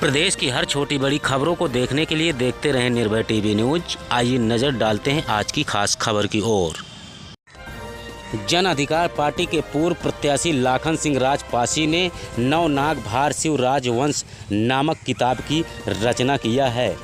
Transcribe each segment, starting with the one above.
प्रदेश की हर छोटी बड़ी खबरों को देखने के लिए देखते रहें निर्भय टीवी न्यूज। आइए नज़र डालते हैं आज की खास खबर की ओर। जन अधिकार पार्टी के पूर्व प्रत्याशी लाखन सिंह राजपासी ने नवनाग भार शिव राजवंश नामक किताब की रचना किया है।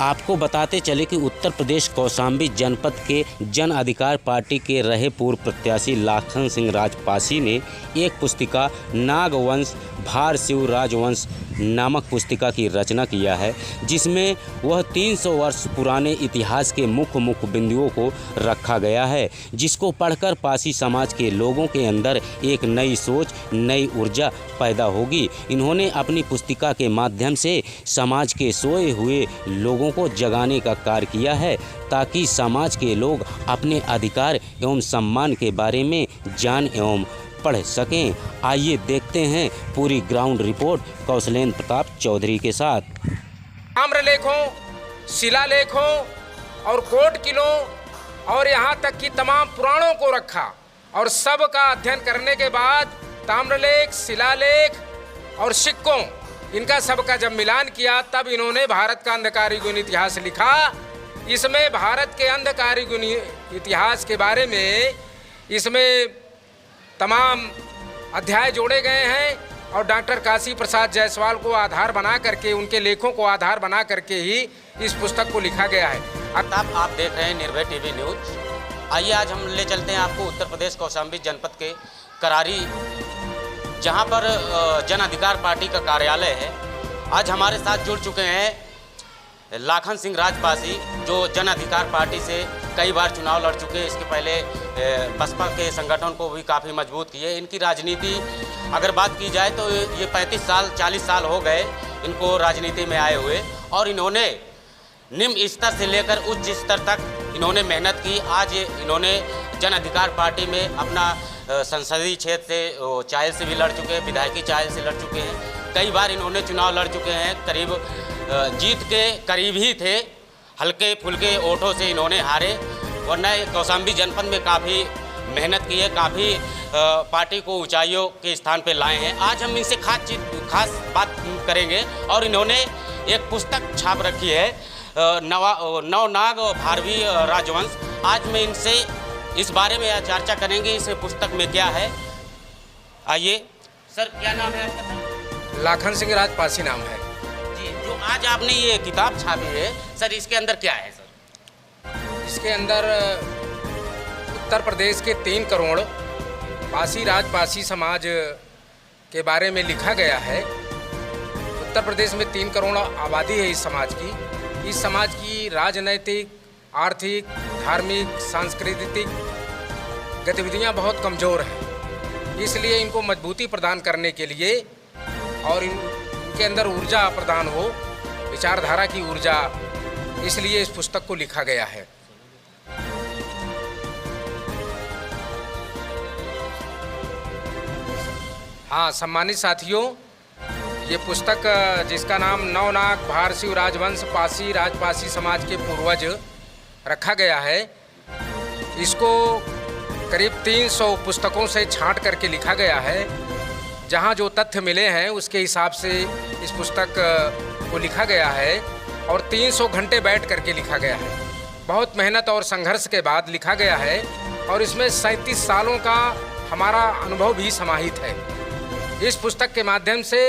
आपको बताते चले कि उत्तर प्रदेश कौशाम्बी जनपद के जन अधिकार पार्टी के रहे पूर्व प्रत्याशी लाखन सिंह राजपासी ने एक पुस्तिका नागवंश भार शिव राजवंश नामक पुस्तिका की रचना किया है, जिसमें वह 300 वर्ष पुराने इतिहास के मुख्य बिंदुओं को रखा गया है, जिसको पढ़कर पासी समाज के लोगों के अंदर एक नई सोच, नई ऊर्जा पैदा होगी। इन्होंने अपनी पुस्तिका के माध्यम से समाज के सोए हुए लोगों को जगाने का कार्य किया है, ताकि समाज के लोग अपने अधिकार एवं सम्मान के बारे में जान एवं पढ़ सकें। आइए देखते हैं पूरी ग्राउंड रिपोर्ट कौशलेंद्र प्रताप चौधरी के साथ। ताम्रलेखों, शिलालेखों और कोट किलों और यहाँ तक कि तमाम पुराणों को रखा और सब का अध्ययन करने के बाद ताम्रलेख, शिलालेख और सिक्कों, इनका सबका जब मिलान किया तब इन्होंने भारत का अंधकार युगीन इतिहास लिखा। इसमें भारत के अंधकार युगीन इतिहास के बारे में इसमें तमाम अध्याय जोड़े गए हैं और डॉक्टर काशी प्रसाद जायसवाल को आधार बना करके, उनके लेखों को आधार बना करके ही इस पुस्तक को लिखा गया है। अब आप देख रहे हैं निर्भय टीवी न्यूज। आइए आज हम ले चलते हैं आपको उत्तर प्रदेश कौशाम्बी जनपद के करारी, जहां पर जन अधिकार पार्टी का कार्यालय है। आज हमारे साथ जुड़ चुके हैं लाखन सिंह राजपासी, जो जन अधिकार पार्टी से कई बार चुनाव लड़ चुके हैं। इसके पहले बसपा के संगठन को भी काफ़ी मजबूत किए। इनकी राजनीति अगर बात की जाए तो ये 35 साल 40 साल हो गए इनको राजनीति में आए हुए, और इन्होंने निम्न स्तर से लेकर उच्च स्तर तक इन्होंने मेहनत की। आज इन्होंने जन अधिकार पार्टी में अपना संसदीय क्षेत्र से चायल से भी लड़ चुके हैं, विधायकी चायल से लड़ चुके हैं। कई बार इन्होंने चुनाव लड़ चुके हैं, करीब जीत के करीब ही थे, हल्के फुल्के वोटों से इन्होंने हारे। वरना कौशाम्बी जनपद में काफ़ी मेहनत की है, काफ़ी पार्टी को ऊंचाइयों के स्थान पे लाए हैं। आज हम इनसे खास बात करेंगे और इन्होंने एक पुस्तक छाप रखी है, नवनाग भारवी राजवंश। आज मैं इनसे इस बारे में चर्चा करेंगे, इस पुस्तक में क्या है। आइए सर, क्या नाम है आपका? लाखन सिंह राजपासी नाम है जी। जो आज आपने ये किताब छापी है सर, इसके अंदर क्या है सर? इसके अंदर उत्तर प्रदेश के 3 करोड़ पासी राजपासी समाज के बारे में लिखा गया है। उत्तर प्रदेश में 3 करोड़ आबादी है इस समाज की। इस समाज की राजनैतिक, आर्थिक, धार्मिक, सांस्कृतिक गतिविधियां बहुत कमज़ोर हैं। इसलिए इनको मजबूती प्रदान करने के लिए और इनके अंदर ऊर्जा प्रदान हो, विचारधारा की ऊर्जा, इसलिए इस पुस्तक को लिखा गया है। हाँ सम्मानित साथियों, ये पुस्तक जिसका नाम नवनाग भार शिव राजवंश पासी राजपासी समाज के पूर्वज रखा गया है, इसको करीब 300 पुस्तकों से छांट करके लिखा गया है। जहाँ जो तथ्य मिले हैं उसके हिसाब से इस पुस्तक को लिखा गया है और 300 घंटे बैठ करके लिखा गया है। बहुत मेहनत और संघर्ष के बाद लिखा गया है और इसमें 37 सालों का हमारा अनुभव भी समाहित है। इस पुस्तक के माध्यम से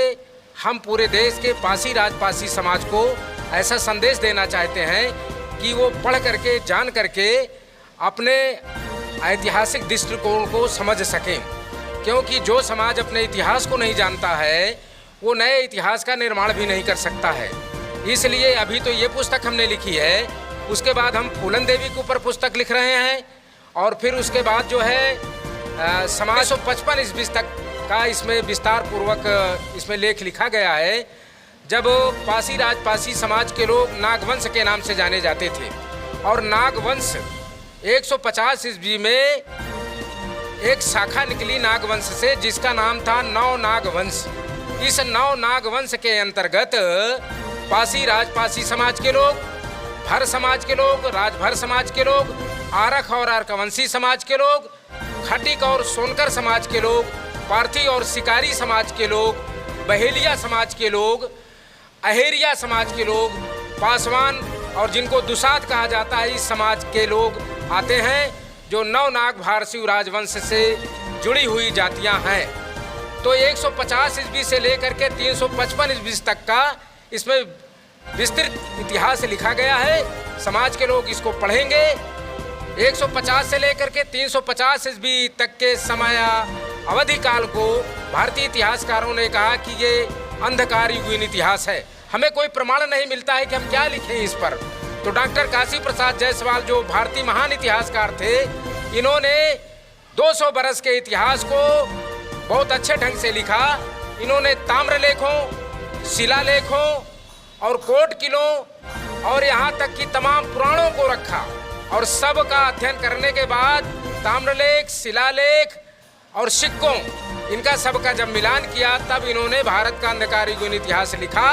हम पूरे देश के पासी राजपासी समाज को ऐसा संदेश देना चाहते हैं कि वो पढ़ करके, जान करके अपने ऐतिहासिक दृष्टिकोण को समझ सकें, क्योंकि जो समाज अपने इतिहास को नहीं जानता है वो नए इतिहास का निर्माण भी नहीं कर सकता है। इसलिए अभी तो ये पुस्तक हमने लिखी है, उसके बाद हम फूलन देवी के ऊपर पुस्तक लिख रहे हैं और फिर उसके बाद जो है समाज 155 ईस्वी तक का इसमें विस्तार पूर्वक इसमें लेख लिखा गया है, जब पासी राजपासी समाज के लोग नागवंश के नाम से जाने जाते थे। और नागवंश 150 ईस्वी में एक शाखा निकली नागवंश से, जिसका नाम था नवनागवंश। इस नवनागवंश के अंतर्गत पासी राजपासी समाज के लोग, भर समाज के लोग, राजभर समाज के लोग, आरख और आर्कवंशी समाज के लोग, खटिक और सोनकर समाज के लोग, पार्थी और शिकारी समाज के लोग, बहेलिया समाज के लोग अहेरिया समाज के लोग, पासवान और जिनको दुसाध कहा जाता है, इस समाज के लोग आते हैं, जो नवनाग भारसी राजवंश से जुड़ी हुई जातियां हैं। तो 150 ईस्वी से लेकर के 355 ईस्वी तक का इसमें विस्तृत इतिहास लिखा गया है। समाज के लोग इसको पढ़ेंगे। 150 से लेकर के 350 ईस्वी तक के समय अवधि काल को भारतीय इतिहासकारों ने कहा कि ये अंधकार युगीन इतिहास है। हमें कोई प्रमाण नहीं मिलता है कि हम क्या लिखें इस पर। तो डॉक्टर काशी प्रसाद जायसवाल जो भारतीय महान इतिहासकार थे, इन्होंने 200 बरस के इतिहास को बहुत अच्छे ढंग से लिखा। इन्होंने ताम्रलेखों, शिलालेखों और कोट किलों और यहाँ तक कि तमाम पुराणों को रखा और सब का अध्ययन करने के बाद ताम्रलेख, शिलालेख और सिक्कों, इनका सबका जब मिलान किया तब इन्होंने भारत का अंधकार युगीन इतिहास लिखा।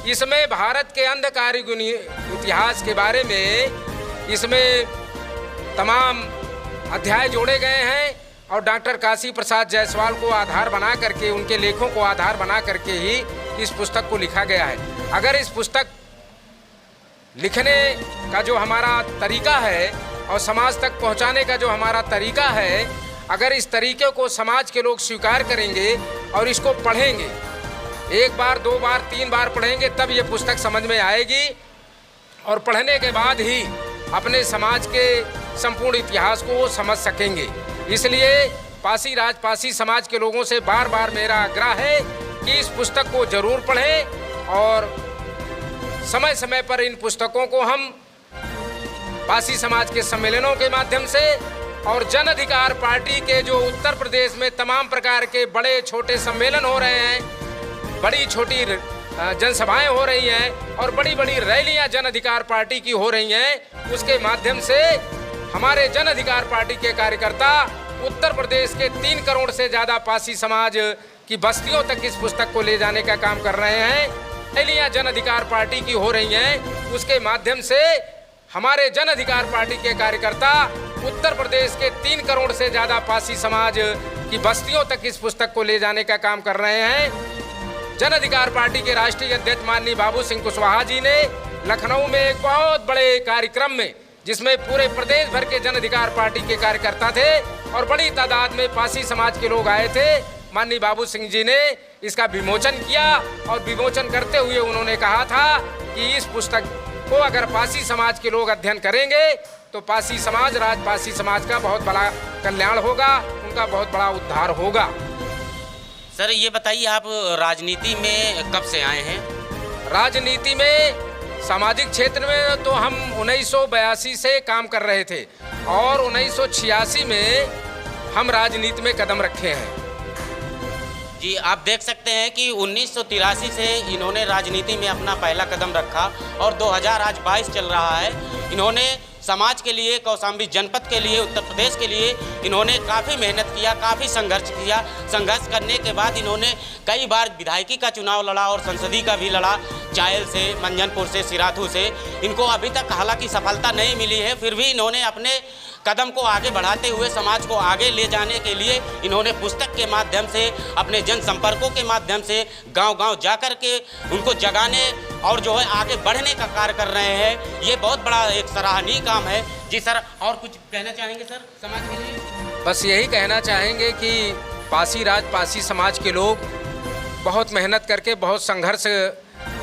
इसमें भारत के अंधकार युगीन इतिहास के बारे में इसमें तमाम अध्याय जोड़े गए हैं और डॉक्टर काशी प्रसाद जायसवाल को आधार बना करके, उनके लेखों को आधार बना करके ही इस पुस्तक को लिखा गया है। अगर इस पुस्तक लिखने का जो हमारा तरीका है और समाज तक पहुंचाने का जो हमारा तरीका है, अगर इस तरीके को समाज के लोग स्वीकार करेंगे और इसको पढ़ेंगे, 1 बार 2 बार 3 बार पढ़ेंगे, तब ये पुस्तक समझ में आएगी और पढ़ने के बाद ही अपने समाज के संपूर्ण इतिहास को वो समझ सकेंगे। इसलिए पासी राजपासी समाज के लोगों से बार बार मेरा आग्रह है कि इस पुस्तक को जरूर पढ़ें और समय समय पर इन पुस्तकों को हम पासी समाज के सम्मेलनों के माध्यम से और जन अधिकार पार्टी के जो उत्तर प्रदेश में तमाम प्रकार के बड़े छोटे सम्मेलन हो रहे हैं, बड़ी छोटी जनसभाएं हो रही हैं और बड़ी बड़ी रैलियां जन अधिकार पार्टी की हो रही हैं, उसके माध्यम से हमारे जन अधिकार पार्टी के कार्यकर्ता उत्तर प्रदेश के 3 करोड़ से ज़्यादा पासी समाज की बस्तियों तक इस पुस्तक को ले जाने का काम कर रहे हैं। रैलियां जन अधिकार पार्टी की हो रही हैं, उसके माध्यम से हमारे जन अधिकार पार्टी के कार्यकर्ता उत्तर प्रदेश के 3 करोड़ से ज़्यादा पासी समाज की बस्तियों तक इस पुस्तक को ले जाने का काम कर रहे हैं। जन अधिकार पार्टी के राष्ट्रीय अध्यक्ष माननीय बाबू सिंह कुशवाहा जी ने लखनऊ में एक बहुत बड़े कार्यक्रम में, जिसमें पूरे प्रदेश भर के जन अधिकार पार्टी के कार्यकर्ता थे और बड़ी तादाद में पासी समाज के लोग आए थे, माननीय बाबू सिंह जी ने इसका विमोचन किया और विमोचन करते हुए उन्होंने कहा था कि इस पुस्तक को अगर पासी समाज के लोग अध्ययन करेंगे तो पासी समाज, राजपासी समाज का बहुत बड़ा कल्याण होगा, उनका बहुत बड़ा उद्धार होगा। सर ये बताइए, आप राजनीति में कब से आए हैं? राजनीति में सामाजिक क्षेत्र में तो हम 1982 से काम कर रहे थे और 1986 में हम राजनीति में कदम रखे हैं। जी, आप देख सकते हैं कि 1983 से इन्होंने राजनीति में अपना पहला कदम रखा और 2022 चल रहा है। इन्होंने समाज के लिए, कौशाम्बी जनपद के लिए, उत्तर प्रदेश के लिए इन्होंने काफ़ी मेहनत किया, काफ़ी संघर्ष किया। संघर्ष करने के बाद इन्होंने कई बार विधायकी का चुनाव लड़ा और संसदीय का भी लड़ा, चायल से, मंजनपुर से, सिराथू से। इनको अभी तक हालांकि सफलता नहीं मिली है, फिर भी इन्होंने अपने कदम को आगे बढ़ाते हुए समाज को आगे ले जाने के लिए इन्होंने पुस्तक के माध्यम से, अपने जनसंपर्कों के माध्यम से गांव-गांव जाकर के उनको जगाने और जो है आगे बढ़ने का कार्य कर रहे हैं। ये बहुत बड़ा एक सराहनीय काम है। जी सर, और कुछ कहना चाहेंगे सर समाज के लिए? बस यही कहना चाहेंगे कि पासी राजपासी समाज के लोग बहुत मेहनत करके, बहुत संघर्ष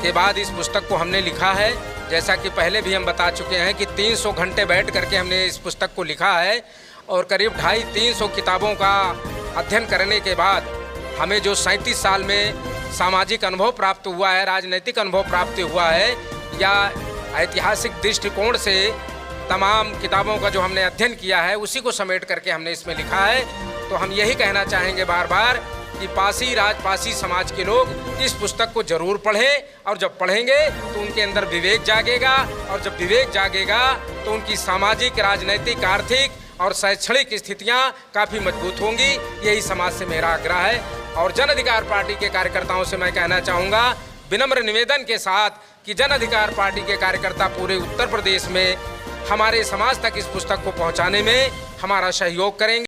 के बाद इस पुस्तक को हमने लिखा है। जैसा कि पहले भी हम बता चुके हैं कि 300 घंटे बैठ करके हमने इस पुस्तक को लिखा है और करीब 250-300 किताबों का अध्ययन करने के बाद हमें जो 37 साल में सामाजिक अनुभव प्राप्त हुआ है, राजनीतिक अनुभव प्राप्त हुआ है, या ऐतिहासिक दृष्टिकोण से तमाम किताबों का जो हमने अध्ययन किया है, उसी को समेट करके हमने इसमें लिखा है। तो हम यही कहना चाहेंगे बार बार कि पासी राजपासी समाज के लोग इस पुस्तक को जरूर पढ़ें और जब पढ़ेंगे तो उनके अंदर विवेक जागेगा और जब विवेक जागेगा तो उनकी सामाजिक, राजनैतिक, आर्थिक और शैक्षणिक स्थितियां काफ़ी मजबूत होंगी। यही समाज से मेरा आग्रह है। और जन अधिकार पार्टी के कार्यकर्ताओं से मैं कहना चाहूँगा विनम्र निवेदन के साथ कि जन अधिकार पार्टी के कार्यकर्ता पूरे उत्तर प्रदेश में हमारे समाज तक इस पुस्तक को पहुँचाने में हमारा सहयोग करेंगे।